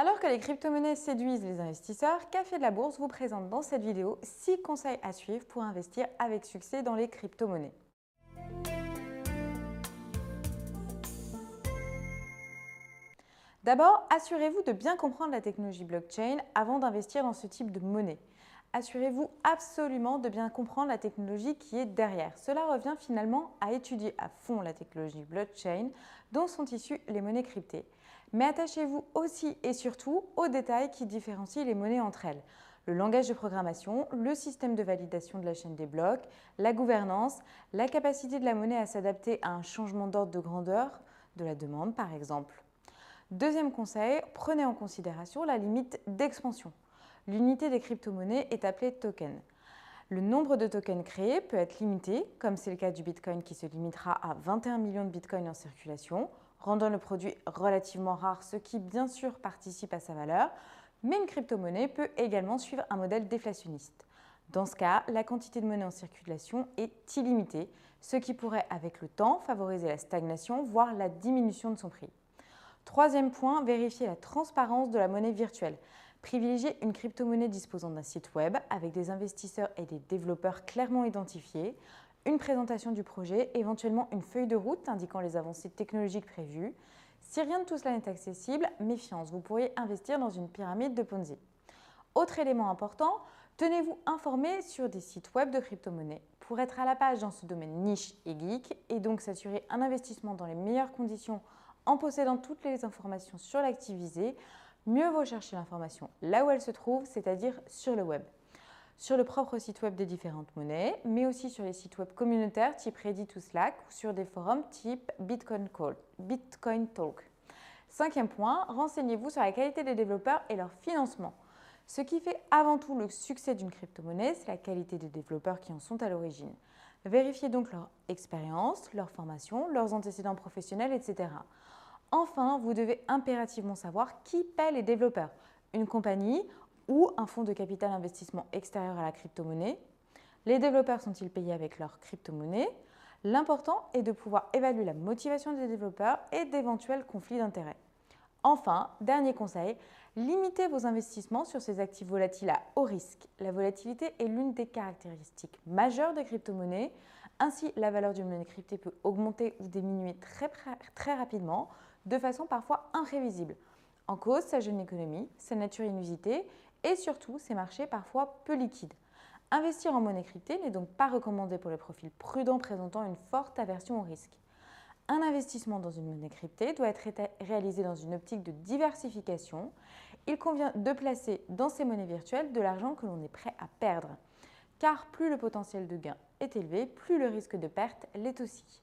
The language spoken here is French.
Alors que les crypto-monnaies séduisent les investisseurs, Café de la Bourse vous présente dans cette vidéo 6 conseils à suivre pour investir avec succès dans les crypto-monnaies. D'abord, assurez-vous de bien comprendre la technologie blockchain avant d'investir dans ce type de monnaie. Assurez-vous absolument de bien comprendre la technologie qui est derrière. Cela revient finalement à étudier à fond la technologie blockchain dont sont issues les monnaies cryptées. Mais attachez-vous aussi et surtout aux détails qui différencient les monnaies entre elles. Le langage de programmation, le système de validation de la chaîne des blocs, la gouvernance, la capacité de la monnaie à s'adapter à un changement d'ordre de grandeur de la demande par exemple. Deuxième conseil, prenez en considération la limite d'expansion. L'unité des crypto-monnaies est appelée token. Le nombre de tokens créés peut être limité, comme c'est le cas du Bitcoin qui se limitera à 21 millions de Bitcoins en circulation, rendant le produit relativement rare, ce qui bien sûr participe à sa valeur, mais une crypto-monnaie peut également suivre un modèle déflationniste. Dans ce cas, la quantité de monnaie en circulation est illimitée, ce qui pourrait avec le temps favoriser la stagnation, voire la diminution de son prix. Troisième point, vérifier la transparence de la monnaie virtuelle. Privilégiez une crypto-monnaie disposant d'un site web avec des investisseurs et des développeurs clairement identifiés, une présentation du projet, éventuellement une feuille de route indiquant les avancées technologiques prévues. Si rien de tout cela n'est accessible, méfiance, vous pourriez investir dans une pyramide de Ponzi. Autre élément important, tenez-vous informé sur des sites web de crypto-monnaies pour être à la page dans ce domaine niche et geek et donc s'assurer un investissement dans les meilleures conditions en possédant toutes les informations sur l'actif visé. Mieux vaut chercher l'information là où elle se trouve, c'est-à-dire sur le web. Sur le propre site web des différentes monnaies, mais aussi sur les sites web communautaires type Reddit ou Slack ou sur des forums type Bitcoin Talk. Cinquième point, renseignez-vous sur la qualité des développeurs et leur financement. Ce qui fait avant tout le succès d'une crypto-monnaie, c'est la qualité des développeurs qui en sont à l'origine. Vérifiez donc leur expérience, leur formation, leurs antécédents professionnels, etc. Enfin, vous devez impérativement savoir qui paie les développeurs, une compagnie ou un fonds de capital investissement extérieur à la crypto-monnaie. Les développeurs sont-ils payés avec leur crypto-monnaie? L'important est de pouvoir évaluer la motivation des développeurs et d'éventuels conflits d'intérêts. Enfin, dernier conseil, limitez vos investissements sur ces actifs volatiles à haut risque. La volatilité est l'une des caractéristiques majeures des crypto-monnaies. Ainsi, la valeur d'une monnaie cryptée peut augmenter ou diminuer très rapidement, de façon parfois imprévisible. En cause, sa jeune économie, sa nature inusitée et surtout ses marchés parfois peu liquides. Investir en monnaie cryptée n'est donc pas recommandé pour les profils prudents présentant une forte aversion au risque. Un investissement dans une monnaie cryptée doit être réalisé dans une optique de diversification. Il convient de placer dans ces monnaies virtuelles de l'argent que l'on est prêt à perdre. Car plus le potentiel de gain est élevé, plus le risque de perte l'est aussi.